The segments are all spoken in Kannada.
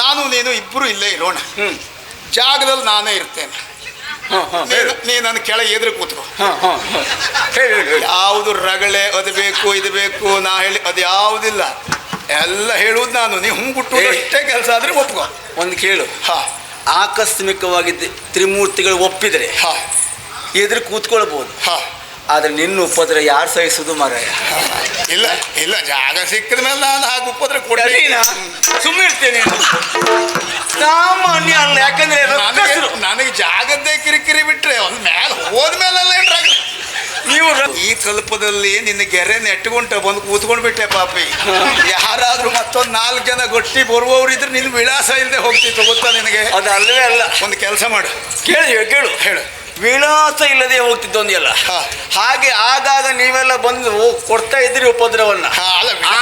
ನಾನು ನೀನು ಇಬ್ಬರು ಇಲ್ಲೇ ಇರೋಣ. ಜಾಗದಲ್ಲಿ ನಾನೇ ಇರ್ತೇನೆ. ನೀ ನನ್ನ ಕೆಳಗೆ ಎದುರು ಕೂತ್ಕೋ. ಯಾವುದು ರಗಳೆ ಅದು ಬೇಕು ಇದು ಬೇಕು ನಾ ಹೇಳಿ ಅದು ಯಾವುದಿಲ್ಲ, ಎಲ್ಲ ಹೇಳುವುದು ನಾನು. ನೀವು ಹುಂಗುಟ್ಟು ಅಷ್ಟೇ ಕೆಲಸ ಆದ್ರೆ ಒಪ್ಕೋ. ಒಂದು ಕೇಳು, ಆಕಸ್ಮಿಕವಾಗಿ ತ್ರಿಮೂರ್ತಿಗಳು ಒಪ್ಪಿದ್ರೆ ಎದುರು ಕೂತ್ಕೊಳ್ಬಹುದು. ಆದ್ರೆ ನಿನ್ನ ಉಪದ್ರ ಯಾರು ಸಹಿಸುದು ಮಾರಾಯ? ಇಲ್ಲ ಇಲ್ಲ, ಜಾಗ ಸಿಕ್ಕಿದ ಮೇಲೆ ನಾನು ಹಾಗೆ ಉಪದ್ರ ಕೊಡ್ತೀನಿ. ಸುಮ್ಮನೆ ಇರ್ತೇನೆ, ಸಾಮಾನ್ಯ ಅಲ್ಲ. ಯಾಕಂದ್ರೆ ನನಗೆ ಜಾಗದ್ದೇ ಕಿರಿಕಿರಿ ಬಿಟ್ರೆ ಒಂದು ಮೇಲೆ ಹೋದ್ಮೇಲೆಲ್ಲ ಏನ್ರಾಗ ನೀವು ಈ ಕಲ್ಪದಲ್ಲಿ ನಿನ್ನ ಗೆರೆ ನೆಟ್ಕೊಂಡ ಬಂದು ಕೂತ್ಕೊಂಡು ಬಿಟ್ಟೆ ಪಾಪಿ. ಯಾರಾದ್ರೂ ಮತ್ತೊಂದು 4 ಜನ ಗೊಟ್ಟಿ ಬರುವವರು ಇದ್ರೆ ನಿನ್ ವಿಳಾಸ ಇಲ್ಲದೆ ಹೋಗ್ತಿತ್ತು ಗೊತ್ತಾ ನಿನಗೆ? ಅದು ಅಲ್ಲವೇ ಅಲ್ಲ. ಒಂದು ಕೆಲಸ ಮಾಡು, ಕೇಳು ಹೇಳು. ವಿಳಾಸ ಇಲ್ಲದೆ ಹೋಗ್ತಿದ್ದೊಂದಿಲ್ಲ. ಹಾಗೆ ಆಗಾಗ ನೀವೆಲ್ಲ ಬಂದು ಕೊಡ್ತಾ ಇದ್ರಿ ಉಪದ್ರವನ್ನ.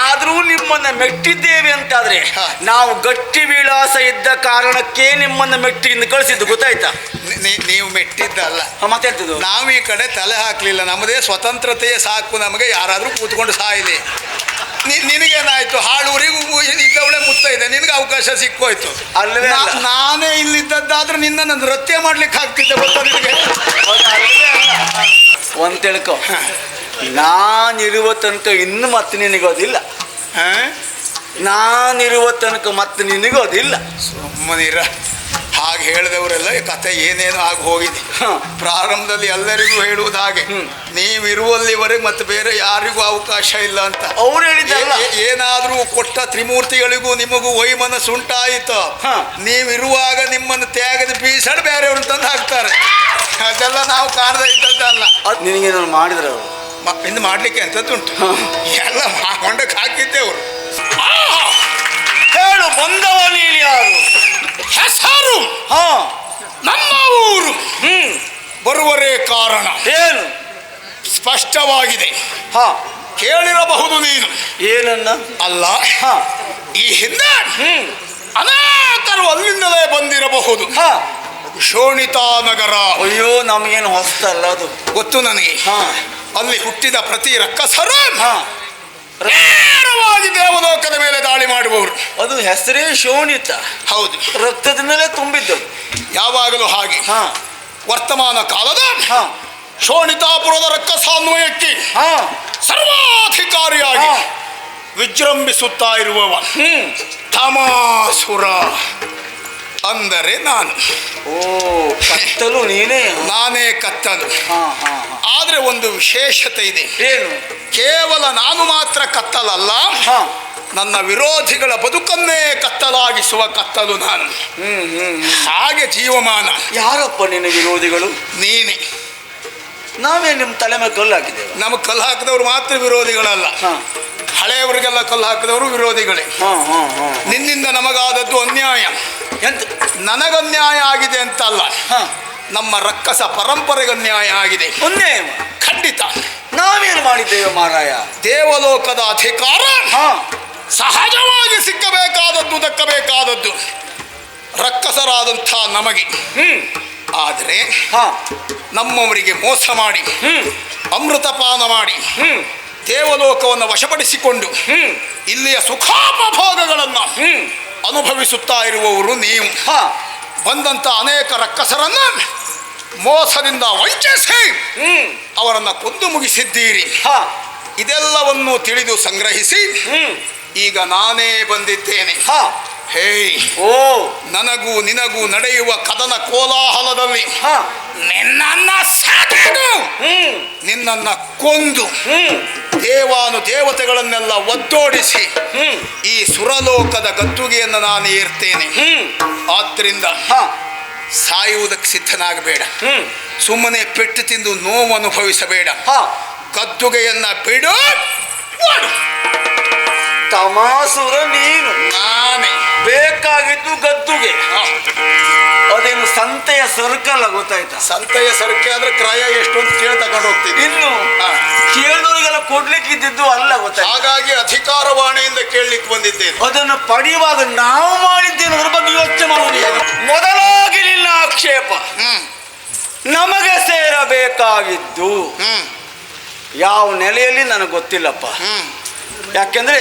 ಆದ್ರೂ ನಿಮ್ಮನ್ನ ಮೆಟ್ಟಿದ್ದೇವೆ ಅಂತಾದ್ರೆ ನಾವು ಗಟ್ಟಿ ವಿಳಾಸ ಇದ್ದ ಕಾರಣಕ್ಕೆ ನಿಮ್ಮನ್ನ ಮೆಟ್ಟಿಯಿಂದ ಕಳಿಸಿದ್ದು, ಗೊತ್ತಾಯ್ತಾ? ನೀವು ಮೆಟ್ಟಿದ್ದಲ್ಲ, ಮಾತಾಡ್ತಿದ್ದು. ನಾವು ಈ ಕಡೆ ತಲೆ ಹಾಕ್ಲಿಲ್ಲ. ನಮ್ಮದೇ ಸ್ವತಂತ್ರತೆಯೇ ಸಾಕು ನಮಗೆ. ಯಾರಾದ್ರೂ ಕೂತ್ಕೊಂಡು ಸಾಯಿಲಿ. ನಿನಗೇನಾಯ್ತು? ಹಾಳೂರಿಗೂ ಇದ್ದವಳೆ ಮುತ್ತ ಇದೆ, ನಿನಗೆ ಅವಕಾಶ ಸಿಕ್ಕೋಯ್ತು. ಅಲ್ಲವೇ ನಾನೇ ಇಲ್ಲಿದ್ದದ್ದಾದ್ರೆ ನಿನ್ನ ನೃತ್ಯ ಮಾಡ್ಲಿಕ್ಕೆ ಆಗ್ತಿದ್ದೆ ಗೊತ್ತಾ ನಿನಗೆ? ಒಂದ್ ತಿಳ್ಕೊ, ನಾನಿರುವ ತನಕ ಇನ್ನು ಮತ್ತೆ ನಿನಗೋದಿಲ್ಲ. ನಾನಿರುವ ತನಕ ಮತ್ತೆ ನಿನಗೋದಿಲ್ಲ. ಸುಮ್ಮನಿರ. ಹಾಗೆ ಹೇಳಿದವರೆಲ್ಲ ಕತೆ ಏನೇನು ಆಗಿ ಹೋಗಿದೆ. ಪ್ರಾರಂಭದಲ್ಲಿ ಎಲ್ಲರಿಗೂ ಹೇಳುವುದು ಹಾಗೆ, ನೀವಿರುವಲ್ಲಿವರೆಗೆ ಮತ್ತೆ ಬೇರೆ ಯಾರಿಗೂ ಅವಕಾಶ ಇಲ್ಲ ಅಂತ ಅವ್ರು ಹೇಳಿದ್ದಲ್ಲ. ಏನಾದ್ರೂ ಕೊಟ್ಟ ತ್ರಿಮೂರ್ತಿಗಳಿಗೂ ನಿಮಗೂ ವೈಮನಸ್ಸುಂಟಾಯಿತು, ನೀವಿರುವಾಗ ನಿಮ್ಮನ್ನು ತ್ಯಾಗದ ಬೀಸಡ್ ಬೇರೆಯವ್ರನ್ನ ತಂದು ಹಾಕ್ತಾರೆ. ಅದೆಲ್ಲ ನಾವು ಕಾಣದೇ ಇದ್ದದ್ದಲ್ಲ. ನಿನಗೇನು ಮಾಡಿದ್ರು ಇನ್ನು ಮಾಡ್ಲಿಕ್ಕೆ ಎಂಥದ್ದುಂಟು, ಎಲ್ಲ ಹೊಂಡಕ್ಕೆ ಹಾಕಿದ್ದೆ ಅವರು. ಹೇಳು, ಬಂದವ ನೀನು ಯಾರು? ಹೆಸರು ನಮ್ಮ ಊರು. ಬರುವರೇ ಕಾರಣ ಏನು ಸ್ಪಷ್ಟವಾಗಿದೆ. ಕೇಳಿರಬಹುದು ನೀನು. ಏನನ್ನ? ಅಲ್ಲ, ಈ ಹಿಂದೆ ಅನೇಕರು ಅಲ್ಲಿಂದಲೇ ಬಂದಿರಬಹುದು. ಶೋಣಿತಾ ನಗರ. ಅಯ್ಯೋ, ನಮಗೇನು ಹೊಸ್ತಲ್ಲ ಅದು. ಗೊತ್ತು ನನಗೆ. ಅಲ್ಲಿ ಹುಟ್ಟಿದ ಪ್ರತಿ ರಕ್ಕಸರು ನೇರವಾಗಿ ದೇವಲೋಕದ ಮೇಲೆ ದಾಳಿ ಮಾಡುವವರು. ಅದು ಹೆಸರೇ ಶೋಣಿತ. ಹೌದು, ರಕ್ತದಿಂದಲೇ ತುಂಬಿದ್ದು. ಯಾವಾಗಲೂ ಹಾಗೆ. ವರ್ತಮಾನ ಕಾಲದ ಶೋಣಿತಾಪುರದ ರಕ್ಕಸಾನ್ವಯಕ್ಕೆ ಸರ್ವಾಧಿಕಾರಿಯಾಗಿ ವಿಜೃಂಭಿಸುತ್ತಾ ಇರುವವ ತಮಾಸುರ ಅಂದರೆ ನಾನು. ಓ, ಕತ್ತಲು ನೀನೇ? ನಾನೇ ಕತ್ತಲು. ಆದ್ರೆ ಒಂದು ವಿಶೇಷತೆ ಇದೆ. ಏನು? ಕೇವಲ ನಾನು ಮಾತ್ರ ಕತ್ತಲಲ್ಲ, ನನ್ನ ವಿರೋಧಿಗಳ ಬದುಕನ್ನೇ ಕತ್ತಲಾಗಿಸುವ ಕತ್ತಲು ನಾನು. ಹಾಗೆ ಜೀವಮಾನ. ಯಾರಪ್ಪ ನಿನ್ನ ವಿರೋಧಿಗಳು? ನೀನೆ. ನಾವೇ ನಿಮ್ಮ ತಲೆ ಮೇಲೆ ಕಲ್ಲು ಹಾಕಿದ್ದೇವೆ. ನಮಗೆ ಕಲ್ಲು ಹಾಕಿದವರು ಮಾತ್ರ ವಿರೋಧಿಗಳಲ್ಲ, ಹಳೆಯವರಿಗೆಲ್ಲ ಕಲ್ಲು ಹಾಕಿದವರು ವಿರೋಧಿಗಳೇ. ನಿನ್ನಿಂದ ನಮಗಾದದ್ದು ಅನ್ಯಾಯ. ಎಂತ? ನನಗನ್ಯಾಯ ಆಗಿದೆ ಅಂತಲ್ಲ, ನಮ್ಮ ರಕ್ಕಸ ಪರಂಪರೆಗೆ ಅನ್ಯಾಯ ಆಗಿದೆ. ಅನ್ಯಾಯ ಖಂಡಿತ. ನಾವೇನು ಮಾಡಿದ್ದೇವೆ ಮಾರಾಯ? ದೇವಲೋಕದ ಅಧಿಕಾರ ಸಹಜವಾಗಿ ಸಿಕ್ಕಬೇಕಾದದ್ದು, ದಕ್ಕಬೇಕಾದದ್ದು ರಕ್ಕಸರಾದಂಥ ನಮಗೆ. ಆದರೆ ನಮ್ಮವರಿಗೆ ಮೋಸ ಮಾಡಿ ಅಮೃತಪಾನ ಮಾಡಿ ದೇವಲೋಕವನ್ನು ವಶಪಡಿಸಿಕೊಂಡು ಇಲ್ಲಿಯ ಸುಖೋಪಭೋಗಗಳನ್ನು ಅನುಭವಿಸುತ್ತಾ ಇರುವವರು ನೀವು. ಬಂದಂಥ ಅನೇಕ ರಕ್ಕಸರನ್ನು ಮೋಸದಿಂದ ವಂಚಿಸಿ ಅವರನ್ನು ಕೊಂದು ಮುಗಿಸಿದ್ದೀರಿ. ಇದೆಲ್ಲವನ್ನು ತಿಳಿದು ಸಂಗ್ರಹಿಸಿ ಈಗ ನಾನೇ ಬಂದಿದ್ದೇನೆ. ಹೇ, ಓ, ನನಗೂ ನಿನಗೂ ನಡೆಯುವ ಕದನ ಕೋಲಾಹಲದಲ್ಲಿ ನಿನ್ನನ್ನ ಸಾಕಿದು, ನಿನ್ನನ್ನ ಕೊಂದು ದೇವಾನು ದೇವತೆಗಳನ್ನೆಲ್ಲ ಒದ್ದೋಡಿಸಿ ಈ ಸುರಲೋಕದ ಗದ್ದುಗೆಯನ್ನು ನಾನು ಏರ್ತೇನೆ. ಆದ್ದರಿಂದ ಸಾಯುವುದಕ್ಕೆ ಸಿದ್ಧನಾಗಬೇಡ. ಸುಮ್ಮನೆ ಪೆಟ್ಟು ತಿಂದು ನೋವು ಅನುಭವಿಸಬೇಡ. ಗದ್ದುಗೆಯನ್ನ ಬಿಡು. ತಮಾಸುರ ನೀನು. ನಾನೇ ಬೇಕಾಗಿದ್ದು ಗದ್ದುಗೆ. ಅದೇನು ಸಂತೆಯ ಸರ್ಕಲ್, ಗೊತ್ತಾಯ್ತಾ? ಸಂತೆಯ ಸರಕೆ ಆದ್ರೆ ಕ್ರಯ ಎಷ್ಟು ಅಂತ ಕೇಳಿ ತಗೊಂಡು ಹೋಗ್ತೀನಿ. ಇನ್ನು ಕೇಳೋರಿಗೆಲ್ಲ ಕೊಡ್ಲಿಕ್ಕೆ ಇದ್ದಿದ್ದು ಅಲ್ಲ, ಗೊತ್ತಾಯ್ತು? ಹಾಗಾಗಿ ಅಧಿಕಾರವಾಣಿಯಿಂದ ಕೇಳಲಿಕ್ಕೆ ಬಂದಿದ್ದೇನೆ. ಅದನ್ನು ಪಡೆಯುವಾಗ ನಾವು ಮಾಡಿದ್ದೇನೆ, ಅದ್ರ ಬಗ್ಗೆ ಯೋಚನೆ ಮಾಡುವುದು. ಮೊದಲಾಗಿ ನಿನ್ನ ಆಕ್ಷೇಪ ನಮಗೆ ಸೇರಬೇಕಾಗಿದ್ದು ಯಾವ ನೆಲೆಯಲ್ಲಿ ನನಗೆ ಗೊತ್ತಿಲ್ಲಪ್ಪ. ಯಾಕೆಂದ್ರೆ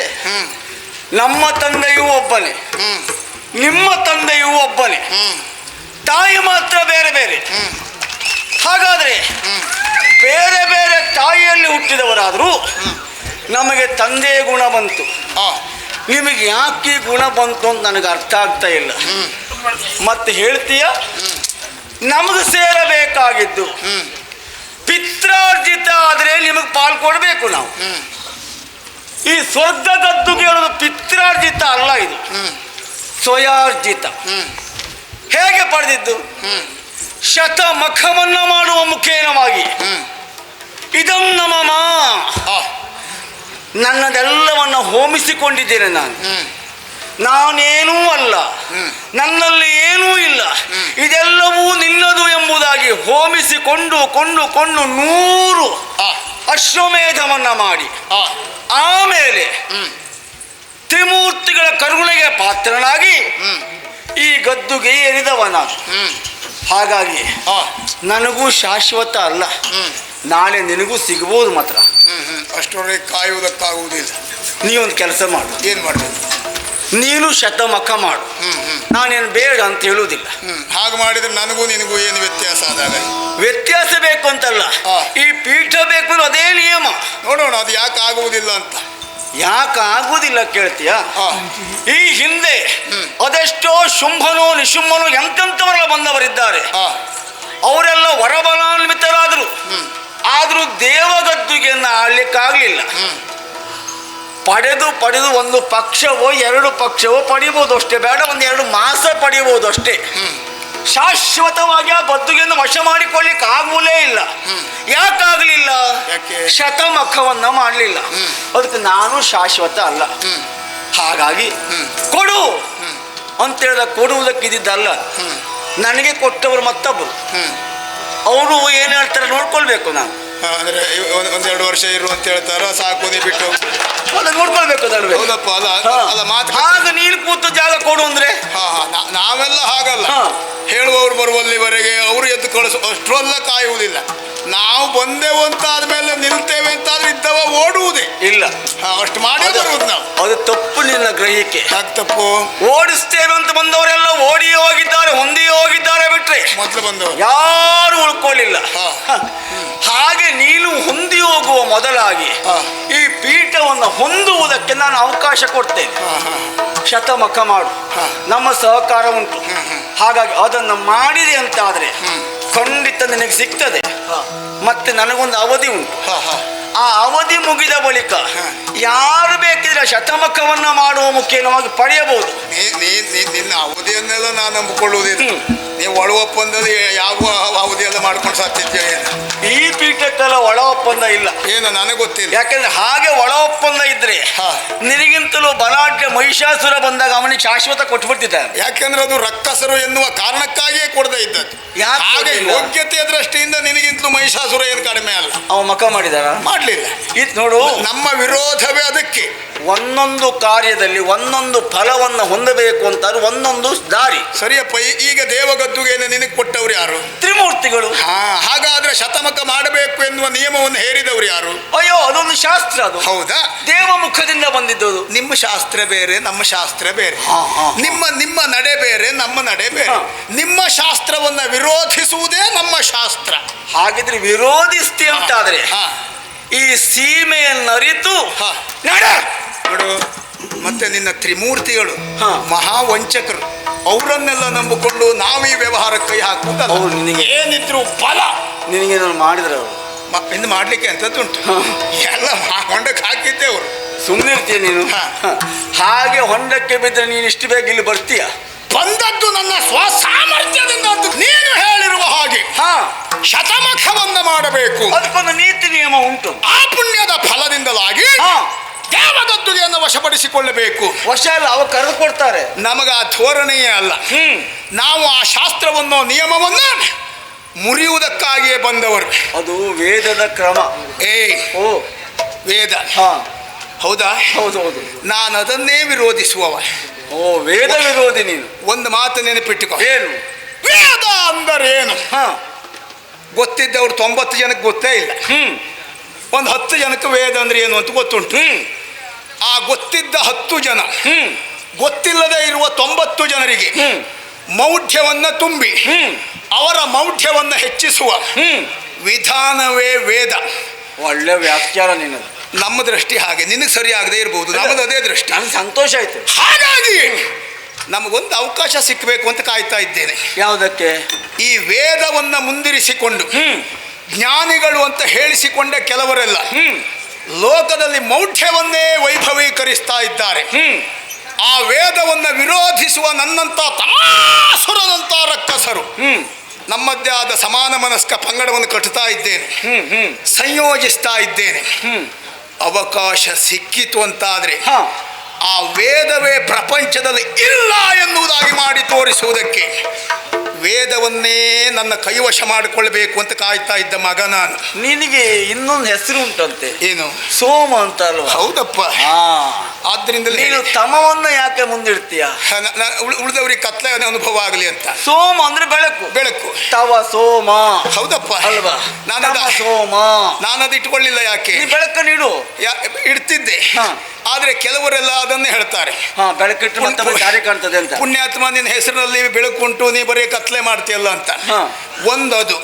ನಮ್ಮ ತಂದೆಯೂ ಒಬ್ಬನೇ, ನಿಮ್ಮ ತಂದೆಯು ಒಬ್ಬನೇ, ತಾಯಿ ಮಾತ್ರ ಬೇರೆ ಬೇರೆ. ಹಾಗಾದ್ರೆ ಬೇರೆ ಬೇರೆ ತಾಯಿಯಲ್ಲಿ ಹುಟ್ಟಿದವರಾದರೂ ನಮಗೆ ತಂದೆ ಗುಣ ಬಂತು, ನಿಮಗೆ ಯಾಕೆ ಗುಣ ಬಂತು ಅಂತ ನನಗೆ ಅರ್ಥ ಆಗ್ತಾ ಇಲ್ಲ. ಮತ್ತೆ ಹೇಳ್ತೀಯ ನಮಗೆ ಸೇರಬೇಕಾಗಿದ್ದು ಪಿತ್ರಾರ್ಜಿತ ಆದರೆ ನಿಮಗೆ ಪಾಲು ಕೊಡಬೇಕು. ನಾವು ಈ ಸ್ವರ್ಗ ಗದ್ದುಗೆ ಹೇಳೋದು ಪಿತ್ರಾರ್ಜಿತ ಅಲ್ಲ, ಇದು ಸ್ವಯಾರ್ಜಿತ. ಹೇಗೆ ಪಡೆದಿದ್ದು? ಶತಮಖವನ್ನ ಮಾಡುವ ಮುಖೇನವಾಗಿ ಇದನ್ನ ಮಮ, ನನ್ನದೆಲ್ಲವನ್ನ ಹೋಮಿಸಿಕೊಂಡಿದ್ದೇನೆ. ನಾನೇನೂ ಅಲ್ಲ, ನನ್ನಲ್ಲಿ ಏನೂ ಇಲ್ಲ, ಇದೆಲ್ಲವೂ ನಿನ್ನದು ಎಂಬುದಾಗಿ ಹೋಮಿಸಿಕೊಂಡು 100 ಅಶ್ವಮೇಧವನ್ನ ಮಾಡಿ ಆಮೇಲೆ ತ್ರಿಮೂರ್ತಿಗಳ ಕರುಣೆಗೆ ಪಾತ್ರನಾಗಿ ಈ ಗದ್ದುಗೆ ಏರಿದವನ. ಹಾಗಾಗಿ ನನಗೂ ಶಾಶ್ವತ ಅಲ್ಲ, ನಾಳೆ ನಿನಗೂ ಸಿಗಬಹುದು ಮಾತ್ರ. ಅಷ್ಟರವರೆಗೆ ಕಾಯುವುದಕ್ಕಾಗುವುದಿಲ್ಲ. ನೀವೊಂದು ಕೆಲಸ ಮಾಡು. ಏನು ಮಾಡಬೇಕು? ನೀನು ಶತಮಖ ಮಾಡು, ನಾನೇನು ಬೇಡ ಅಂತ ಹೇಳುವುದಿಲ್ಲ. ಹಾಗೆ ಮಾಡಿದ್ರೆ ನನಗೂ ನಿನಗೂ ಏನು ವ್ಯತ್ಯಾಸ ಆದಾಗ? ವ್ಯತ್ಯಾಸ ಬೇಕು ಅಂತಲ್ಲ, ಈ ಪೀಠ ಬೇಕು ಅದೇ ನಿಯಮ. ನೋಡೋಣ ಅದು ಯಾಕೆ ಆಗುವುದಿಲ್ಲ ಅಂತ. ಯಾಕೆ ಆಗುವುದಿಲ್ಲ ಕೇಳ್ತೀಯ? ಈ ಹಿಂದೆ ಅದೆಷ್ಟೋ ಶುಂಭನೋ ನಿಶುಂಭನೋ ಎಂತೆಂಥವರೆಲ್ಲ ಬಂದವರಿದ್ದಾರೆ. ಅವರೆಲ್ಲ ವರಬಲಾನ್ವಿತರಾದರು, ಆದರೂ ದೇವಗದ್ದುಗೆಯನ್ನು ಆಳ್ಲಿಕ್ಕಾಗಲಿಲ್ಲ. ಪಡೆದು ಒಂದು ಪಕ್ಷವೋ 2 ಪಕ್ಷವೋ ಪಡಿಬೋದು ಅಷ್ಟೇ, ಬೇಡ 1-2 ಮಾಸ ಪಡಿಬೋದು ಅಷ್ಟೇ. ಶಾಶ್ವತವಾಗಿ ಆ ಗದ್ದುಗೆಯನ್ನು ವಶ ಮಾಡಿಕೊಳ್ಳಿಕ್ಕೆ ಆಗುವುದೇ ಇಲ್ಲ. ಯಾಕಾಗಲಿಲ್ಲ? ಶತಮಖವನ್ನ ಮಾಡಲಿಲ್ಲ. ಅದಕ್ಕೆ ನಾನು ಶಾಶ್ವತ ಅಲ್ಲ. ಹಾಗಾಗಿ ಕೊಡು ಅಂತ ಹೇಳಿದ ಕೊಡುವುದಕ್ಕೆ ಇದ್ದಿದ್ದಲ್ಲ, ನನಗೆ ಕೊಟ್ಟವರು ಮತ್ತೊಬ್ಬರು. ಅವರು ಏನು ಹೇಳ್ತಾರೆ ನೋಡ್ಕೊಳ್ಬೇಕು. ನಾನು ಅಂದ್ರೆ 1-2 ವರ್ಷ ಇರು ಅಂತ ಹೇಳ್ತಾರ, ಸಾಕು ನೀ ಬಿಟ್ಟು ನೋಡ್ಕೊಳ್ಬೇಕು. ಹೌದಪ್ಪ, ಅಲ್ಲ ಮಾತು. ಆಗ ನೀನು ಕೂತು ಜಾಗ ಕೊಡು ಅಂದ್ರೆ ನಾವೆಲ್ಲ ಹಾಗಲ್ಲ. ಹೇಳುವವರು ಬರುವಲ್ಲಿವರೆಗೆ ಅವರು ಎದ್ದು ಕಳಿಸು ಅಷ್ಟರಲ್ಲ ಕಾಯುವುದಿಲ್ಲ. ನಾವು ಬಂದೆವು ಅಂತ ಆದ್ಮೇಲೆ ನಿಲ್ತೇವೆ ಅಂತಾದ್ರೆ ಇದ್ದವ ಓಡುವುದೇ ಇಲ್ಲ. ಅಷ್ಟು ಮಾಡಿ ಬರುವುದು ನಾವು. ಅದು ತಪ್ಪು ನಿನ್ನ ಗ್ರಹಿಕೆ. ಯಾಕೆ ತಪ್ಪು? ಓಡಿಸ್ತೇವೆ ಅಂತ ಬಂದವರೆಲ್ಲ ಓಡಿಯೇ ಹೋಗಿದ್ದಾರೆ, ಹೊಂದಿಯೇ ಹೋಗಿದ್ದಾರೆ. ಬಿಟ್ರೆ ಮೊದಲು ಬಂದವರು ಯಾರು ಉಳ್ಕೊಳ್ಳಿಲ್ಲ. ಹಾಗೆ ನೀನು ಹೊಂದಿ ಹೋಗುವ ಮೊದಲಾಗಿ ಈ ಪೀಠವನ್ನು ಹೊಂದುವುದಕ್ಕೆ ನಾನು ಅವಕಾಶ ಕೊಡ್ತೇನೆ. ಶತಮಖ ಮಾಡು, ನಮ್ಮ ಸಹಕಾರ ಉಂಟು. ಹಾಗಾಗಿ ಅದನ್ನು ಮಾಡಿದೆ ಅಂತಾದ್ರೆ ಖಂಡಿತ ನಿನಗೆ ಸಿಗ್ತದೆ. ಮತ್ತೆ ನನಗೊಂದು ಅವಧಿ ಉಂಟು. ಆ ಅವಧಿ ಮುಗಿದ ಬಳಿಕ ಯಾರು ಬೇಕಿದ್ರೆ ಶತಮಖವನ್ನ ಮಾಡುವ ಮುಖೇನವಾಗಿ ಪಡೆಯಬಹುದು. ನಿನ್ನ ಅವಧಿಯನ್ನೆಲ್ಲ ನಾನು ನಂಬಿಕೊಳ್ಳುವುದಿಲ್ಲ. ನೀವು ಒಳ ಒಪ್ಪಂದದ ಯಾವ ಅವಧಿಯೆಲ್ಲ ಮಾಡ್ಕೊಂಡು ಸಾಧ್ಯ? ಈ ಪೀಠಕ್ಕೆಲ್ಲ ಒಳ ಒಪ್ಪಂದ ಇಲ್ಲ. ಏನು ನನಗೆ ಗೊತ್ತಿಲ್ಲ. ಯಾಕಂದ್ರೆ ಹಾಗೆ ಒಳ ಒಪ್ಪಂದ ಇದ್ರೆ ನಿನಗಿಂತಲೂ ಬಲಾಢ್ಯ ಮಹಿಷಾಸುರ ಬಂದಾಗ ಅವನಿಗೆ ಶಾಶ್ವತ ಕೊಟ್ಬಿಡ್ತಿದ್ದಾನೆ. ಯಾಕೆಂದ್ರೆ ಅದು ರಕ್ಕಸರು ಎನ್ನುವ ಕಾರಣಕ್ಕಾಗಿಯೇ ಕೊಡದೇ ಇದ್ದದ್ದು. ಹಾಗೆ ಯೋಗ್ಯತೆಯ ದೃಷ್ಟಿಯಿಂದ ನಿನಗಿಂತಲೂ ಮಹಿಷಾಸುರ ಏನು ಕಡಿಮೆ ಅಲ್ಲ. ಅವ ಮಖ ಮಾಡಿದಾರ? ಮಾಡ್ಲಿಲ್ಲ. ಇದು ನೋಡು, ನಮ್ಮ ವಿರೋಧವೇ ಅದಕ್ಕೆ. ಒಂದೊಂದು ಕಾರ್ಯದಲ್ಲಿ ಒಂದೊಂದು ಫಲವನ್ನು ಹೊಂದಬೇಕು ಅಂತಾರೆ, ಒಂದೊಂದು ದಾರಿ. ಸರಿಯಪ್ಪ. ಈಗ ದೇವಗದ್ದುಗೆಯನ್ನು ನಿನಗೆ ಕೊಟ್ಟವ್ರು ಯಾರು? ತ್ರಿಮೂರ್ತಿಗಳು. ಹಾಗಾದ್ರೆ ಶತಮಖ ಮಾಡಬೇಕು ಎನ್ನುವ ನಿಯಮವನ್ನು ಹೇರಿದವರು ಯಾರು? ಅಯ್ಯೋ, ಅದೊಂದು ಶಾಸ್ತ್ರ. ಅದು ಹೌದಾ? ದೇವ ಮುಖದಿಂದ ಬಂದಿದ್ದು. ನಿಮ್ಮ ಶಾಸ್ತ್ರ ಬೇರೆ, ನಮ್ಮ ಶಾಸ್ತ್ರ ಬೇರೆ. ನಿಮ್ಮ ನಡೆ ಬೇರೆ, ನಮ್ಮ ನಡೆ ಬೇರೆ. ನಿಮ್ಮ ಶಾಸ್ತ್ರವನ್ನ ವಿರೋಧಿಸುವುದೇ ನಮ್ಮ ಶಾಸ್ತ್ರ. ಹಾಗಿದ್ರೆ ವಿರೋಧಿಸ್ತಿ ಅಂತಾದ್ರೆ ಈ ಸೀಮೆಯನ್ನರಿತು ನೋಡು. ಮತ್ತೆ ನಿನ್ನ ತ್ರಿಮೂರ್ತಿಗಳು ಮಹಾವಂಚಕರು, ಅವರನ್ನೆಲ್ಲ ನಂಬಿಕೊಂಡು ನಾವು ಈ ವ್ಯವಹಾರಕ್ಕೆ ಕೈ ಹಾಕುವುದು. ಅವ್ರು ನಿನಗೆ ಏನಿದ್ರು ಫಲ ನಿನಗೆ ಮಾಡಿದ್ರೆ ಅವರು ಇನ್ನು ಮಾಡ್ಲಿಕ್ಕೆ ಅಂತದ್ದುಂಟು. ಎಲ್ಲ ಹೊಂಡಕ್ಕೆ ಹಾಕಿದ್ದೆ ಅವರು. ಸುಮ್ಮನೆ ಇರ್ತೀಯ ನೀನು. ಹಾಗೆ ಹೊಂಡಕ್ಕೆ ಬಿದ್ದರೆ ನೀನು ಇಷ್ಟು ಬೇಗ ಇಲ್ಲಿ ಬರ್ತೀಯ? ಬಂದದ್ದು ನನ್ನ ಸ್ವಸಾಮರ್ಥ್ಯದಿಂದ. ನೀನು ಹೇಳಿರುವ ಹಾಗೆ ಶತಮಖವನ್ನ ಮಾಡಬೇಕು. ಅದಕ್ಕೊಂದು ನೀತಿ ನಿಯಮ ಉಂಟು. ಆ ಪುಣ್ಯದ ಫಲದಿಂದಲಾಗಿ ದೇವಗದ್ದುಗೆಯನ್ನು ವಶಪಡಿಸಿಕೊಳ್ಳಬೇಕು. ವಶ ಅಲ್ಲ, ಅವ ಕರೆದು ಕೊಡ್ತಾರೆ. ನಮಗ ಆ ಧೋರಣೆಯೇ ಅಲ್ಲ. ನಾವು ಆ ಶಾಸ್ತ್ರವನ್ನು ನಿಯಮವನ್ನು ಮುರಿಯುವುದಕ್ಕಾಗಿಯೇ ಬಂದವರು. ಅದು ವೇದದ ಕ್ರಮ. ವೇದ. ಹೌದಾ? ಹೌದೌದು. ನಾನು ಅದನ್ನೇ ವಿರೋಧಿಸುವವ. ವೇದ ವಿರೋಧಿ ನೀನು. ಒಂದು ಮಾತು ನೆನಪಿಟ್ಟುಕೋ. ಏನು? ವೇದ ಅಂದರೇನು? ಗೊತ್ತಿದ್ದವ್ರು 90 ಜನಕ್ಕೆ ಗೊತ್ತೇ ಇಲ್ಲ. ಒಂದು 10 ಜನಕ್ಕೆ ವೇದ ಅಂದ್ರೆ ಏನು ಅಂತ ಗೊತ್ತುಂಟು. ಆ ಗೊತ್ತಿದ್ದ 10 ಜನ ಗೊತ್ತಿಲ್ಲದೆ ಇರುವ 90 ಜನರಿಗೆ ಮೌಢ್ಯವನ್ನು ತುಂಬಿ ಅವರ ಮೌಢ್ಯವನ್ನು ಹೆಚ್ಚಿಸುವ ವಿಧಾನವೇ ವೇದ. ಒಳ್ಳೆ ವ್ಯಾಖ್ಯಾನ ನಿನ್ನದು. ನಮ್ಮ ದೃಷ್ಟಿ ಹಾಗೆ, ನಿನಗೆ ಸರಿ ಆಗದೆ ಇರಬಹುದು, ನಮ್ಮದು ಅದೇ ದೃಷ್ಟಿ. ನನಗೆ ಸಂತೋಷ ಆಯ್ತು. ಹಾಗಾಗಿ ನಮಗೊಂದು ಅವಕಾಶ ಸಿಕ್ಕಬೇಕು ಅಂತ ಕಾಯ್ತಾ ಇದ್ದೇನೆ. ಯಾವುದಕ್ಕೆ? ಈ ವೇದವನ್ನು ಮುಂದಿರಿಸಿಕೊಂಡು ಜ್ಞಾನಿಗಳು ಅಂತ ಹೇಳಿಸಿಕೊಂಡ ಕೆಲವರೆಲ್ಲ ಲೋಕದಲ್ಲಿ ಮೌಢ್ಯವನ್ನೇ ವೈಭವೀಕರಿಸ್ತಾ ಇದ್ದಾರೆ. ಆ ವೇದವನ್ನು ವಿರೋಧಿಸುವ ನನ್ನಂತ ತಮಾಸುರದಂತ ರಕ್ಕಸರು ನಮ್ಮದೇ ಆದ ಸಮಾನ ಮನಸ್ಕ ಪಂಗಡವನ್ನು ಕಟ್ಟುತ್ತಾ ಇದ್ದೇನೆ, ಸಂಯೋಜಿಸ್ತಾ ಇದ್ದೇನೆ. ಅವಕಾಶ ಸಿಕ್ಕಿತು ಅಂತಾದ್ರೆ ಆ ವೇದವೇ ಪ್ರಪಂಚದಲ್ಲಿ ಇಲ್ಲ ಎನ್ನುವುದಾಗಿ ಮಾಡಿ ತೋರಿಸುವುದಕ್ಕೆ ವೇದವನ್ನೇ ನನ್ನ ಕೈವಶ ಮಾಡಿಕೊಳ್ಬೇಕು ಅಂತ ಕಾಯ್ತಾ ಇದ್ದ ಮಗ ನಾನು. ನಿನಗೆ ಇನ್ನೊಂದು ಹೆಸರು ಉಂಟಂತೆ, ಏನು? ಸೋಮ ಅಂತ ಅಲ್ವಾ? ಹೌದಪ್ಪ. ಆದ್ರಿಂದ ನೀನು ತಮವನ್ನ ಯಾಕೆ ಮುಂದಿಡ್ತೀಯ? ಉಳಿದವರಿಗೆ ಕತ್ಲೆ ಅನುಭವ ಆಗಲಿ ಅಂತ. ಸೋಮ ಅಂದ್ರೆ ಬೆಳಕು. ಬೆಳಕು. ತವ ಸೋಮ. ಹೌದಪ್ಪ ಅಲ್ವಾ? ಸೋಮ ನಾನದು ಇಟ್ಕೊಳ್ಳಿಲ್ಲ. ಯಾಕೆ? ಬೆಳಕ ನೀಡು. ಇಡ್ತಿದ್ದೆ. ಆದ್ರೆ ಕೆಲವರೆಲ್ಲ ಅದನ್ನೇ ಹೇಳ್ತಾರೆ, ಬೆಳಕಿಟ್ಟು ದಾರಿ ಕಾಣ್ತದೆ ಅಂತ. ಪುಣ್ಯಾತ್ಮ, ನಿನ್ನ ಹೆಸರಿನಲ್ಲಿ ಬೆಳಕುಂಟು, ನೀ ಬರೀ ಕತ್ಲೆ ಮಾಡ್ತೀಯಲ್ಲ ಅಂತ. ಒಂದದು.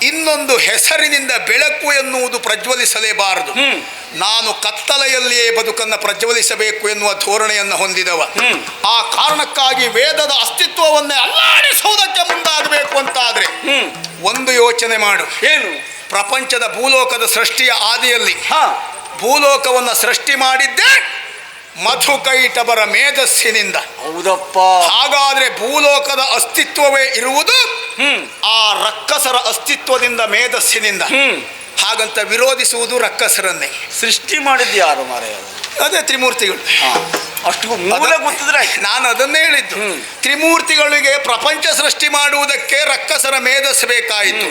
ಇನ್ನೊಂದು, ಹೆಸರಿನಿಂದ ಬೆಳಕು ಎನ್ನುವುದು ಪ್ರಜ್ವಲಿಸಲೇಬಾರದು. ನಾನು ಕತ್ತಲೆಯಲ್ಲಿಯೇ ಬದುಕನ್ನು ಪ್ರಜ್ವಲಿಸಬೇಕು ಎನ್ನುವ ಧೋರಣೆಯನ್ನು ಹೊಂದಿದವ. ಆ ಕಾರಣಕ್ಕಾಗಿ ವೇದದ ಅಸ್ತಿತ್ವವನ್ನೇ ಅಲ್ಲಾಡಿಸುವುದಕ್ಕೆ ಮುಂದಾಗಬೇಕು ಅಂತಾದ್ರೆ ಒಂದು ಯೋಚನೆ ಮಾಡು. ಏನು? ಪ್ರಪಂಚದ ಭೂಲೋಕದ ಸೃಷ್ಟಿಯ ಆದಿಯಲ್ಲಿ ಭೂಲೋಕವನ್ನು ಸೃಷ್ಟಿ ಮಾಡಿದ್ದೆ ಮಧುಕೈಟಬರ ಮೇಧಸ್ಸಿನಿಂದ. ಹೌದಪ್ಪ. ಹಾಗಾದ್ರೆ ಭೂಲೋಕದ ಅಸ್ತಿತ್ವವೇ ಇರುವುದು ಆ ರಕ್ಕಸರ ಅಸ್ತಿತ್ವದಿಂದ, ಮೇಧಸ್ಸಿನಿಂದ. ಹಾಗಂತ ವಿರೋಧಿಸುವುದು ರಕ್ಕಸರನ್ನೇ. ಸೃಷ್ಟಿ ಮಾಡಿದ್ದು ಯಾರು ಮಾರಾಯ? ಅದೇ ತ್ರಿಮೂರ್ತಿಗಳು. ಅಷ್ಟು ಮೂಲ ಗೊತ್ತಿದ್ರೆ ನಾನು ಅದನ್ನೇ ಹೇಳಿದ್ದು. ತ್ರಿಮೂರ್ತಿಗಳಿಗೆ ಪ್ರಪಂಚ ಸೃಷ್ಟಿ ಮಾಡುವುದಕ್ಕೆ ರಕ್ಕಸರ ಮೇಧಸ್ಸು ಬೇಕಾಯಿತು.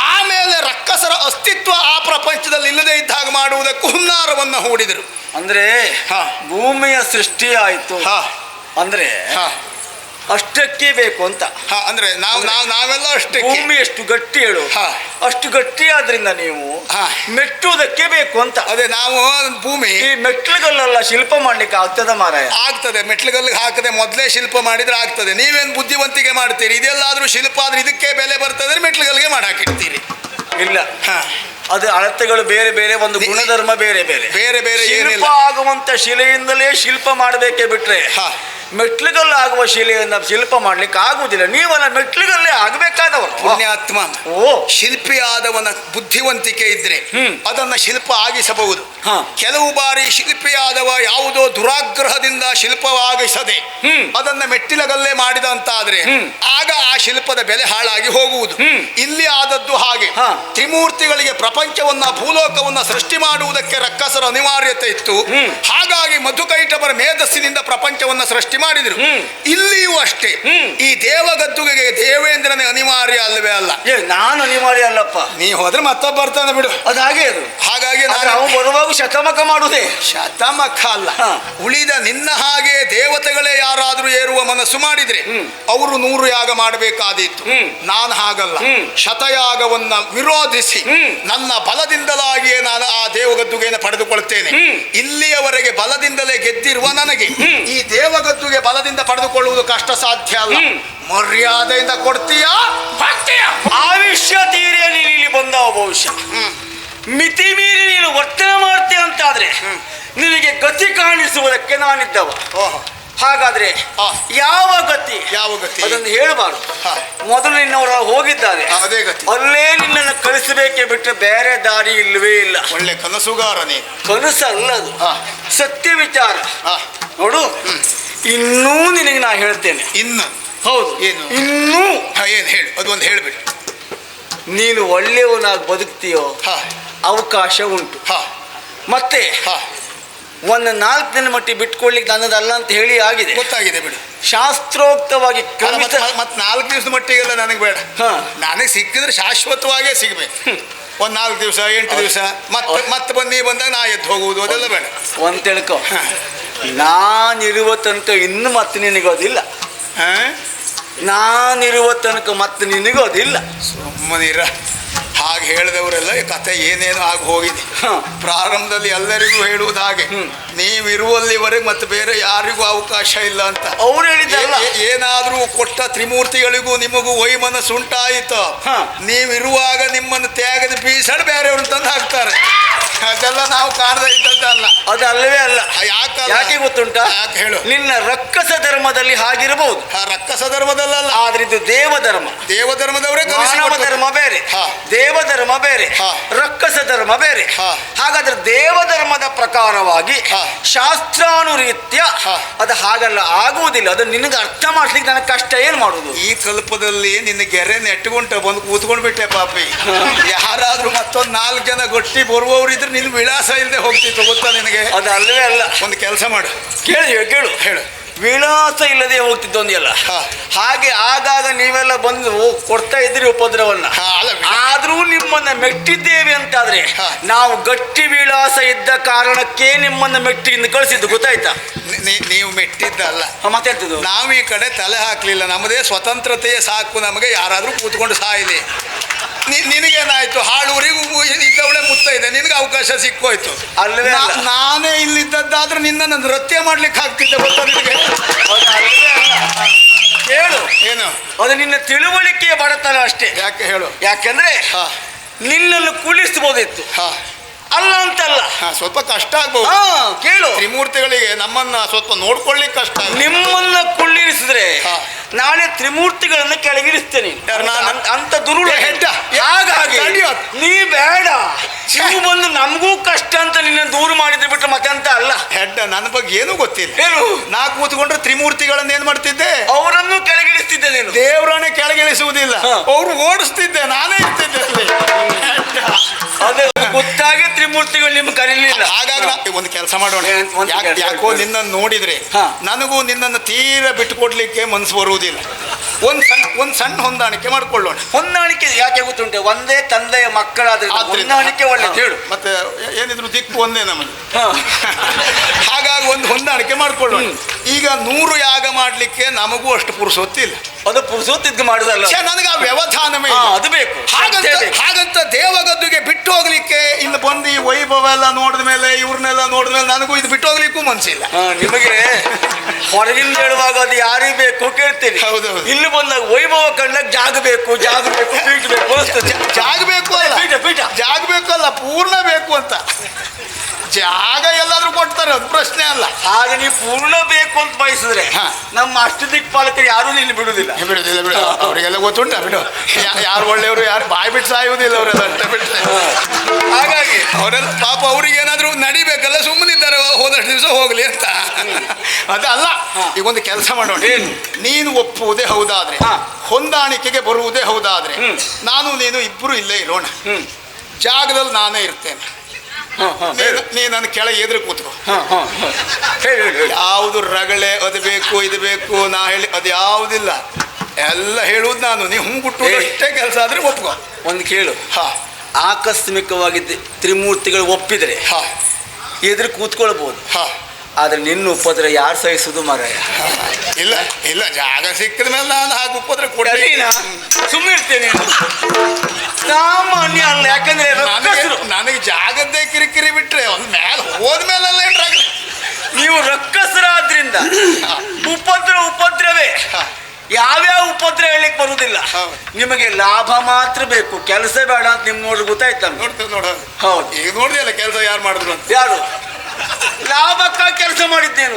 ಆಮೇಲೆ ರಕ್ಕಸರ ಅಸ್ತಿತ್ವ ಆ ಪ್ರಪಂಚದಲ್ಲಿ ಇಲ್ಲದೆ ಇದ್ದಾಗ ಮಾಡುವುದಕ್ಕೂ ಹುನ್ನಾರವನ್ನು ಹೂಡಿದರು. ಅಂದ್ರೆ ಭೂಮಿಯ ಸೃಷ್ಟಿ ಆಯಿತು ಅಂದ್ರೆ ಅಷ್ಟಕ್ಕೆ ಬೇಕು ಅಂತ. ಅಂದ್ರೆ ನಾವೆಲ್ಲ ಅಷ್ಟೇ. ಭೂಮಿ ಎಷ್ಟು ಗಟ್ಟಿ ಹೇಳು, ಅಷ್ಟು ಗಟ್ಟಿ ಆದ್ರಿಂದ ನೀವು ಮೆಟ್ಟುವುದಕ್ಕೆ ಬೇಕು ಅಂತ. ಅದೇ ನಾವು ಭೂಮಿ ಈ ಮೆಟ್ಲುಗಲ್ಲೆಲ್ಲ ಶಿಲ್ಪ ಮಾಡ್ಲಿಕ್ಕೆ ಆಗ್ತದ ಮಾರಾಯ? ಆಗ್ತದೆ. ಮೆಟ್ಲುಗಲ್ಲಿಗೆ ಹಾಕದೆ ಮೊದಲೇ ಶಿಲ್ಪ ಮಾಡಿದ್ರೆ ಆಗ್ತದೆ. ನೀವೇನು ಬುದ್ಧಿವಂತಿಕೆ ಮಾಡ್ತೀರಿ? ಇದೆಲ್ಲಾದ್ರೂ ಶಿಲ್ಪ ಆದ್ರೆ ಇದಕ್ಕೆ ಬೆಲೆ ಬರ್ತದೆ, ಮೆಟ್ಲುಗಲ್ಲಿಗೆ ಮಾಡಾಕಿಡ್ತೀರಿ. ಇಲ್ಲ, ಅದು ಅಳತೆಗಳು ಬೇರೆ ಬೇರೆ, ಒಂದು ಗುಣಧರ್ಮ ಬೇರೆ ಬೇರೆ ಬೇರೆ ಬೇರೆ. ಶಿಲ್ಪ ಆಗುವಂತ ಶಿಲೆಯಿಂದಲೇ ಶಿಲ್ಪ ಮಾಡಬೇಕೇ ಬಿಟ್ರೆ ಮೆಟ್ಲುಗಲ್ಲು ಆಗುವ ಶಿಲೆಯನ್ನ ಶಿಲ್ಪ ಮಾಡ್ಲಿಕ್ಕೆ ಆಗುವುದಿಲ್ಲ. ನೀವಲ್ಲ ಮೆಟ್ಲುಗಲ್ಲೇ ಆಗಬೇಕಾದವರು. ಪುಣ್ಯಾತ್ಮ, ಶಿಲ್ಪಿಯಾದವನ ಬುದ್ಧಿವಂತಿಕೆ ಇದ್ರೆ ಅದನ್ನ ಶಿಲ್ಪ ಆಗಿಸಬಹುದು. ಕೆಲವು ಬಾರಿ ಶಿಲ್ಪಿಯಾದವ ಯಾವುದೋ ದುರಾಗ್ರಹದಿಂದ ಶಿಲ್ಪವಾಗಿಸದೆ ಅದನ್ನ ಮೆಟ್ಟಿಲಗಲ್ಲೇ ಮಾಡಿದ ಅಂತಾದ್ರೆ ಆಗ ಆ ಶಿಲ್ಪದ ಬೆಲೆ ಹಾಳಾಗಿ ಹೋಗುವುದು. ಇಲ್ಲಿ ಆದದ್ದು ಹಾಗೆ. ತ್ರಿಮೂರ್ತಿಗಳಿಗೆ ಪ್ರಪಂಚವನ್ನ, ಭೂಲೋಕವನ್ನ ಸೃಷ್ಟಿ ಮಾಡುವುದಕ್ಕೆ ರಕ್ಕಸರ ಅನಿವಾರ್ಯತೆ ಇತ್ತು. ಹಾಗಾಗಿ ಮಧುಕೈಟಬರ ಮೇಧಸ್ಸಿನಿಂದ ಪ್ರಪಂಚವನ್ನ ಸೃಷ್ಟಿ ಮಾಡಿದ್ರು. ಇಲ್ಲಿಯೂ ಅಷ್ಟೇ. ಈ ದೇವಗದ್ದುಗೆಗೆ ದೇವೇಂದ್ರನೇ ಅನಿವಾರ್ಯ ಅಲ್ಲವೇ ಅಲ್ಲ? ನಾನು ಅನಿವಾರ್ಯ ಅಲ್ಲಪ್ಪ. ನೀ ಹೋದ್ರೆ ಮತ್ತೊಬ್ಬ ಬರ್ತಾನೆ ಬಿಡು. ಅದು ಹಾಗೆ. ಅದು ಹಾಗಾಗಿ ನಾವು ಬರುವಾಗ ಶತಮಕ ಮಾಡುವುದೇ. ಶತಮಕ ಅಲ್ಲ, ಉಳಿದ ನಿನ್ನ ಹಾಗೆ ದೇವತೆಗಳೇ ಯಾರಾದ್ರೂ ಏರುವ ಮನಸ್ಸು ಮಾಡಿದ್ರೆ ಅವರು 100 ಯಾಗ ಮಾಡಬೇಕಾದೀತು. ನಾನು ಹಾಗಲ್ಲ. ಶತಯಾಗವನ್ನ ವಿರೋಧಿಸಿ ನನ್ನ ಬಲದಿಂದಲಾಗಿಯೇ ನಾನು ಆ ದೇವಗದ್ದುಗೆಯನ್ನು ಪಡೆದುಕೊಳ್ತೇನೆ. ಇಲ್ಲಿಯವರೆಗೆ ಬಲದಿಂದಲೇ ಗೆದ್ದಿರುವ ನನಗೆ ಈ ದೇವಗದ್ದುಗೆ ಬಲದಿಂದ ಪಡೆದುಕೊಳ್ಳುವುದು ಕಷ್ಟ ಸಾಧ್ಯ ಅಲ್ಲ. ಮರ್ಯಾದೆಯಿಂದ ಕೊಡ್ತೀಯಾ? ಆವಿಷ್ಯ ತೀರಿಯ ನೀನು ಇಲ್ಲಿ ಬಂದವ. ಬಹುಶಃ ಮಿತಿ ಮೀರಿ ನೀನು ವರ್ತನೆ ಮಾಡ್ತೀಯ ಅಂತಾದ್ರೆ ನಿನಗೆ ಗತಿ ಕಾಣಿಸುವುದಕ್ಕೆ ನಾನಿದ್ದವ. ಹಾಗಾದ್ರೆ ಯಾವ ಗತಿ? ಯಾವ ಗತಿ ಅದನ್ನು ಹೇಳಬಾರದು. ಮೊದಲು ನಿನ್ನವರು ಹೋಗಿದ್ದಾರೆ, ಅದೇ ಗತಿ. ಅಲ್ಲೇ ನಿನ್ನನ್ನು ಕಳಿಸಬೇಕೇ ಬಿಟ್ಟರೆ ಬೇರೆ ದಾರಿ ಇಲ್ಲವೇ ಇಲ್ಲ. ಒಳ್ಳೆ ಕನಸುಗಾರನೇ. ಕನಸಲ್ಲದು, ಸತ್ಯ ವಿಚಾರ. ನೋಡು, ಇನ್ನೂ ನಿನಗೆ ನಾ ಹೇಳ್ತೇನೆ. ಇನ್ನು? ಹೌದು. ಏನು? ಇನ್ನೂ ಏನು ಹೇಳು? ಅದು ಒಂದು ಹೇಳ್ಬಿಟ್ಟು. ನೀನು ಒಳ್ಳೆಯವನಾಗಿ ಬದುಕ್ತೀಯೋ ಅವಕಾಶ ಉಂಟು. ಮತ್ತೆ ಒಂದು 4 ದಿನ ಮಟ್ಟಿಗೆ ಬಿಟ್ಕೊಳ್ಲಿಕ್ಕೆ ನನ್ನದಲ್ಲ ಅಂತ ಹೇಳಿ ಆಗಿದೆ. ಗೊತ್ತಾಗಿದೆ ಬಿಡು. ಶಾಸ್ತ್ರೋಕ್ತವಾಗಿ ಮತ್ತೆ 4 ದಿವಸದ ಮಟ್ಟಿಗೆಲ್ಲ ನನಗೆ ಬೇಡ. ನನಗೆ ಸಿಕ್ಕಿದ್ರೆ ಶಾಶ್ವತವಾಗೇ ಸಿಗ್ಬೇಕು. ಒಂದು 4 ದಿವಸ 8 ದಿವಸ ಮತ್ತೆ ಬಂದಾಗ ನಾ ಎದ್ದು ಹೋಗುವುದು ಅದೆಲ್ಲ ಬೇಡ. ಒಂದು ತಿಳ್ಕೊ, ನಾನಿರುವ ತನಕ ಇನ್ನು ಮತ್ತೆ ನಿನಗೋದಿಲ್ಲ. ನಾನಿರುವ ತನಕ ಮತ್ತೆ ನಿನಗೋದಿಲ್ಲ. ಸುಮ್ಮನಿರ. ಹಾಗೆ ಹೇಳಿದವರೆಲ್ಲ ಈ ಕತೆ ಏನೇನು ಆಗಿ ಹೋಗಿದೆ. ಪ್ರಾರಂಭದಲ್ಲಿ ಎಲ್ಲರಿಗೂ ಹೇಳುವುದು ಹಾಗೆ, ನೀವಿರುವಲ್ಲಿವರೆಗೆ ಮತ್ತೆ ಬೇರೆ ಯಾರಿಗೂ ಅವಕಾಶ ಇಲ್ಲ ಅಂತ. ಅವ್ರು ಹೇಳಿದ್ದಲ್ಲ, ಏನಾದ್ರೂ ಕೊಟ್ಟ ತ್ರಿಮೂರ್ತಿಗಳಿಗೂ ನಿಮಗೂ ವೈಮನಸ್ಸುಂಟಾಯಿತು, ನೀವಿರುವಾಗ ನಿಮ್ಮನ್ನು ತ್ಯಾಗದ ಬೀಸಡ್ ಬೇರೆಯವ್ರು ತಂದು ಹಾಕ್ತಾರೆ. ಅದೆಲ್ಲ ನಾವು ಕಾಣದೇ ಇದ್ದದ್ದಲ್ಲ. ಅದು ಅಲ್ಲವೇ ಅಲ್ಲ. ಯಾಕೆ ಗೊತ್ತುಂಟಾ? ಹೇಳು. ನಿನ್ನ ರಕ್ಕಸ ಧರ್ಮದಲ್ಲಿ ಹಾಗಿರಬಹುದು, ರಕ್ಕಸ ಧರ್ಮದಲ್ಲ, ಆದ್ರೆ ಇದು ದೇವಧರ್ಮ. ದೇವಧರ್ಮದವರೇ ಮಾನವ ಧರ್ಮ ಬೇರೆ, ದೇವಧರ್ಮ ಬೇರೆ, ರಕ್ಕಸ ಧರ್ಮ ಬೇರೆ. ಹಾಗಾದ್ರೆ ದೇವಧರ್ಮದ ಪ್ರಕಾರವಾಗಿ ಶಾಸ್ತ್ರಾನುರೀತ್ಯ ಅದು ಹಾಗಲ್ಲ, ಆಗುವುದಿಲ್ಲ. ಅದು ನಿನಗೆ ಅರ್ಥ ಮಾಡ್ಲಿಕ್ಕೆ ನನಗೆ ಕಷ್ಟ. ಏನ್ ಮಾಡುದು? ಈ ಕಲ್ಪದಲ್ಲಿ ನಿನ್ನ ಗೆರೆ ನೆಟ್ಟುಕೊಂಡ ಬಂದು ಕೂತ್ಕೊಂಡ್ ಬಿಟ್ಟೆ ಪಾಪಿ. ಯಾರಾದ್ರೂ ಮತ್ತೊಂದು 4 ಜನ ಗೊಟ್ಟಿ ಬರುವವರು ಇದ್ರೆ ನಿನ್ ವಿಳಾಸ ಇಲ್ಲದೆ ಹೋಗ್ತಿತ್ತು, ಗೊತ್ತಾ ನಿನಗೆ? ಅದು ಅಲ್ಲವೇ ಅಲ್ಲ. ಒಂದು ಕೆಲಸ ಮಾಡು, ಕೇಳು ಹೇಳು. ವಿಳಾಸ ಇಲ್ಲದೆ ಹೋಗ್ತಿದ್ದೊಂದಿಲ್ಲ. ಹಾಗೆ ಆಗಾಗ ನೀವೆಲ್ಲ ಬಂದು ಕೊಡ್ತಾ ಇದ್ರಿ ಉಪದ್ರವನ್ನ. ಆದ್ರೂ ನಿಮ್ಮನ್ನ ಮೆಟ್ಟಿದ್ದೇವೆ ಅಂತಾದ್ರೆ ನಾವು ಗಟ್ಟಿ ವಿಳಾಸ ಇದ್ದ ಕಾರಣಕ್ಕೆ ನಿಮ್ಮನ್ನ ಮೆಟ್ಟಿಯಿಂದ ಕಳಿಸಿದ್ದು, ಗೊತ್ತಾಯ್ತಾ? ನೀವು ಮೆಟ್ಟಿದ್ದಲ್ಲ, ಮಾತಾಡ್ತಿದ್ದು. ನಾವು ಈ ಕಡೆ ತಲೆ ಹಾಕ್ಲಿಲ್ಲ. ನಮ್ಮದೇ ಸ್ವತಂತ್ರತೆಯೇ ಸಾಕು, ನಮಗೆ ಯಾರಾದ್ರೂ ಕೂತ್ಕೊಂಡು ಸಾಯಿಲಿ. ನಿನಗೇನಾಯ್ತು? ಹಾಳೂರಿಗೂ ಇದ್ದವಳೆ ಮುತ್ತ ಇದೆ, ನಿನಗೆ ಅವಕಾಶ ಸಿಕ್ಕೋಯ್ತು. ಅಲ್ಲವೇ ನಾನೇ ಇಲ್ಲಿದ್ದದ್ದಾದ್ರೆ ನಿನ್ನನ್ನು ನೃತ್ಯ ಮಾಡ್ಲಿಕ್ಕೆ ಆಗ್ತಿದ್ದೆ, ಗೊತ್ತಾ ನಿನಗೆ? ಹೇಳು. ಏನು? ಅದು ನಿನ್ನ ತಿಳುವಳಿಕೆಯ ಬಡತನ ಅಷ್ಟೇ. ಯಾಕೆ ಹೇಳು? ಯಾಕಂದ್ರೆ ನಿನ್ನನ್ನು ಕುಳಿಸಬಹುದಿತ್ತು, ಅಲ್ಲ ಅಂತಲ್ಲ. ಸ್ವಲ್ಪ ಕಷ್ಟ ಆಗ್ಬಹುದು. ಕೇಳು, ತ್ರಿಮೂರ್ತಿಗಳಿಗೆ ನಮ್ಮನ್ನ ಸ್ವಲ್ಪ ನೋಡ್ಕೊಳ್ಳಿಕ್ಕೆ ಕಷ್ಟ. ನಿಮ್ಮನ್ನ ಕುಳ್ಳಿರಿಸಿದ್ರೆ ನಾಳೆ ತ್ರಿಮೂರ್ತಿಗಳನ್ನ ಕೆಳಗಿರಿಸ್ತೇನೆ ಅಂತ ದುರುಳ ಹೆಡ್ಡ. ಹಾಗಾಗಿ ನೀ ಬೇಡ, ನೀವು ಬಂದು ನಮಗೂ ಕಷ್ಟ ಅಂತ ನಿನ್ನ ದೂರ ಮಾಡಿದ್ರೆ ಬಿಟ್ರೆ ಮತ್ತೆ ಅಂತ ಅಲ್ಲ. ಹೆಡ್ಡ ನನ್ನ ಬಗ್ಗೆ ಏನೂ ಗೊತ್ತಿಲ್ಲ. ಏನು? ನಾ ಕೂತ್ಕೊಂಡ್ರೆ ತ್ರಿಮೂರ್ತಿಗಳನ್ನ ಏನ್ ಮಾಡ್ತಿದ್ದೆ? ಅವರನ್ನು ಕೆಳಗಿಳಿಸ್ತಿದ್ದೆ ನೀನು. ದೇವರನ್ನೇ ಕೆಳಗಿಳಿಸುವುದಿಲ್ಲ, ಅವ್ರು ಓಡಿಸ್ತಿದ್ದೆ, ನಾನೇ ಇರ್ತಿದ್ದೆ ಅಲ್ಲಿ. ಅದೇ ಗೊತ್ತಾಗಿ ತ್ರಿಮೂರ್ತಿಗಳು ನಿಮ್ಗೆ ಕರೀಲಿಲ್ಲ. ಹಾಗಾಗಿ ಒಂದು ಕೆಲಸ ಮಾಡೋಣ. ಯಾಕೋ ನಿನ್ನನ್ನು ನೋಡಿದ್ರೆ ನನಗೂ ನಿನ್ನನ್ನು ತೀರ ಬಿಟ್ಟುಕೊಡ್ಲಿಕ್ಕೆ ಮನಸ್ಸು ಬರುವುದಿಲ್ಲ. ಒಂದ್ ಸಣ್ಣ ಹೊಂದಾಣಿಕೆ ಮಾಡ್ಕೊಳ್ಳೋಣ. ಹೊಂದಾಣಿಕೆ ಯಾಕೆ ಗೊತ್ತುಂಟೆ? ಒಂದೇ ತಂದೆಯ ಮಕ್ಕಳಾದ್ರೆ ಹೊಂದಾಣಿಕೆ ಒಳ್ಳೆದು. ಹೇಳು. ಮತ್ತೆ ಏನಿದ್ರು ದಿಕ್ಕು ಒಂದೇ ನಮಗೆ. ಹಾಗಾಗಿ ಒಂದು ಹೊಂದಾಣಿಕೆ ಮಾಡ್ಕೊಳ್ಳೋಣ. ಈಗ 100 ಯಾಗ ಮಾಡ್ಲಿಕ್ಕೆ ನಮಗೂ ಅಷ್ಟು ಪುರುಸೊತ್ತಿಲ್ಲ. ಅದು ಪುರುಸೊತ್ತಿದ್ದು ಮಾಡುದಲ್ಲ, ನನಗೆ ಆ ವ್ಯವಧಾನವೇ ಅದು ಬೇಕು. ಹಾಗಂತ ದೇವಗದ್ದುಗೆ ಬಿಟ್ಟು ಹೋಗ್ಲಿಕ್ಕೆ ಇಲ್ಲಿ ಬಂದು ಈ ವೈಭವ ಎಲ್ಲ ನೋಡಿದ ಮೇಲೆ, ಇವ್ರನ್ನೆಲ್ಲ ನೋಡಿದ ಮೇಲೆ ನನಗೂ ಇದು ಬಿಟ್ಟು ಹೋಗ್ಲಿಕ್ಕೂ ಮನ್ಸಿಲ್ಲ. ನಿಮಗೆ ಹೊರಗಿಂದ ಹೇಳುವಾಗ ಅದು ಯಾರಿಗೆ ಬೇಕು ಕೇಳ್ತೀನಿ. ಹೌದೌದು. ಇಲ್ಲಿ ಬಂದಾಗ ವೈಭವ ಕಂಡಾಗ ಜಾಗ ಬೇಕು, ಜಾಗ ಬೇಕು, ಪೀಠ ಬೇಕು ಅನಿಸ್ತದೆ. ಜಾಗ ಬೇಕು ಅಲ್ಲ, ಪೀಠ ಜಾಗ ಬೇಕು ಅಲ್ಲ, ಪೂರ್ಣ ಬೇಕು ಅಂತ. ಜಾಗ ಎಲ್ಲಾದ್ರೂ ಕೊಡ್ತಾರೆ, ಅದು ಪ್ರಶ್ನೆ ಅಲ್ಲ. ಆಗ ನೀವು ಪೂರ್ಣ ಬೇಕು ಅಂತ ಬಯಸಿದ್ರೆ ನಮ್ಮ ಅಷ್ಟದಿಕ್ಪಾಲಕರು ಯಾರು ನಿನ್ನ ಬಿಡುದಿಲ್ಲ. ಬಿಡು ಅವರಿಗೆಲ್ಲ ಗೊತ್ತುಂಟ, ಬಿಡು. ಯಾರು ಒಳ್ಳೆಯವರು, ಯಾರು ಬಾಯಿ ಬಿಟ್ಟು ಸಾಯುವುದಿಲ್ಲ, ಅವರೆಲ್ಲ ಅಷ್ಟೇ ಬಿಟ್ಟರೆ. ಹಾಗಾಗಿ ಅವರೆಲ್ಲ ಪಾಪ ಅವ್ರಿಗೇನಾದ್ರೂ ನಡಿಬೇಕಲ್ಲ, ಸುಮ್ಮನಿದ್ದಾರೆ, ಹೋದಷ್ಟು ದಿವಸ ಹೋಗ್ಲಿ ಅಂತ. ಅದಲ್ಲ. ಈಗ ಒಂದು ಕೆಲಸ ಮಾಡೋಣ. ನೀನು ಒಪ್ಪುವುದೇ ಹೌದಾದ್ರೆ, ಹೊಂದಾಣಿಕೆಗೆ ಬರುವುದೇ ಹೌದಾದ್ರೆ, ನಾನು ನೀನು ಇಬ್ಬರು ಇಲ್ಲೇ ಇರೋಣ. ಜಾಗದಲ್ಲಿ ನಾನೇ ಇರ್ತೇನೆ, ನೀ ನನ್ನ ಕೆಳಗೆ ಎದುರು ಕೂತ್ಕೋ. ಯಾವುದು ರಗಳೆ, ಅದು ಬೇಕು ಇದು ಬೇಕು ನಾ ಹೇಳಿ ಅದು ಯಾವುದಿಲ್ಲ, ಎಲ್ಲ ಹೇಳುವುದು ನಾನು. ನೀವು ಹುಂಗುಟ್ಟು ಅಷ್ಟೇ ಕೆಲಸ ಆದ್ರೆ ಒಪ್ಕೋ. ಒಂದು ಕೇಳು, ಆಕಸ್ಮಿಕವಾಗಿ ತ್ರಿಮೂರ್ತಿಗಳು ಒಪ್ಪಿದ್ರೆ ಎದುರು ಕೂತ್ಕೊಳ್ಬಹುದು. ಆದ್ರೆ ನಿನ್ನ ಉಪದ್ರ ಯಾರು ಸಹಿಸುದು ಮಾರಾಯ? ಇಲ್ಲ ಜಾಗ ಸಿಕ್ಕಿದ ಮೇಲೆ ನಾನು ಹಾಗೆ ಉಪದ್ರ ಕೊಡ್ತೀನಿ. ಸುಮ್ಮನೆ ಇರ್ತೇನೆ, ಸಾಮಾನ್ಯ ಅಲ್ಲ. ಯಾಕಂದ್ರೆ ನನಗೆ ಜಾಗದ್ದೇ ಕಿರಿಕಿರಿ ಬಿಟ್ರೆ ಒಂದು ಮೇಲೆ ಹೋದ್ಮೇಲೆಲ್ಲ ಏನ್ರಾಗ. ನೀವು ರಕ್ಕಸರಾದ್ರಿಂದ ಉಪದ್ರವೇ. ಯಾವ್ಯಾವ ಉಪದ್ರ ಹೇಳಲಿಕ್ಕೆ ಬರುವುದಿಲ್ಲ. ನಿಮಗೆ ಲಾಭ ಮಾತ್ರ ಬೇಕು, ಕೆಲಸ ಬೇಡ ಅಂತ ನಿಮ್ಗೆ ನೋಡ್ರಿ ಗೊತ್ತಾಯ್ತ? ನೋಡೋದು. ಹೌದು, ಈಗ ನೋಡಿದೆಯಲ್ಲ ಕೆಲಸ ಯಾರು ಮಾಡಿದ್ರು ಅಂತ. ಯಾರು? ಲಾಭಕ್ಕಾಗಿ ಕೆಲಸ ಮಾಡಿದ್ದೇನು?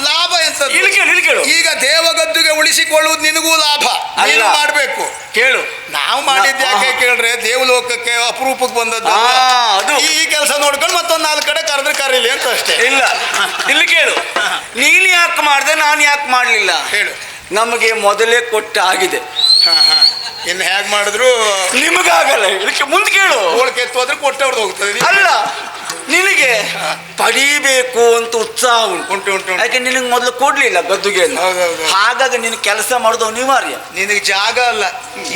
ಲಾಭ ಎಂತ? ಇಳ್ಕೇಳು. ಈಗ ದೇವಗದ್ದುಗೆ ಉಳಿಸಿಕೊಳ್ಳುವುದು ನಿನಗೂ ಲಾಭ, ನೀನು ಮಾಡಬೇಕು. ಕೇಳು, ನಾವು ಮಾಡಿದ್ದು ಯಾಕೆ ಕೇಳ್ರೆ, ದೇವಲೋಕಕ್ಕೆ ಅಪರೂಪಕ್ಕೆ ಬಂದದ್ದು. ಅದು ಈ ಕೆಲಸ ನೋಡ್ಕೊಂಡು ಮತ್ತೊಂದು 4 ಕಡೆ ಕರೆದ್ರೆ ಕರೀಲಿ ಅಂತ ಅಷ್ಟೇ. ಇಲ್ಲ, ಇಲ್ಲಿ ಕೇಳು, ನೀನು ಯಾಕೆ ಮಾಡಿದೆ, ನಾನು ಯಾಕೆ ಮಾಡಲಿಲ್ಲ? ಹೇಳು. ನಮಗೆ ಮೊದಲೇ ಕೊಟ್ಟ ಆಗಿದೆ. ಇನ್ನು ಹೇಗೆ ಮಾಡಿದ್ರು ನಿಮಗಾಗಲ್ಲ. ಇದಕ್ಕೆ ಮುಂದೆ ಕೇಳು. ಹೋಳಿಕೆ ಹೋದ್ರೆ ಕೊಟ್ಟವ್ರದ್ದು ಹೋಗ್ತದೆ. ಅಲ್ಲ, ನಿನಗೆ ಪಡೀಬೇಕು ಅಂತ ಉತ್ಸಾಹ ಉಂಟು. ಯಾಕೆ ನಿನಗೆ ಮೊದಲು ಕೊಡ್ಲಿಲ್ಲ ಗದ್ದುಗೆ. ಹಾಗಾಗಿ ನಿನ್ ಕೆಲಸ ಮಾಡೋದು ಅನಿವಾರ್ಯ. ನಿನಗೆ ಜಾಗ ಅಲ್ಲ,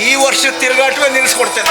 ಈ ವರ್ಷ ತಿರುಗಾಟವೇ ನಿಲ್ಲಿಸ್ಕೊಡ್ತೇನೆ.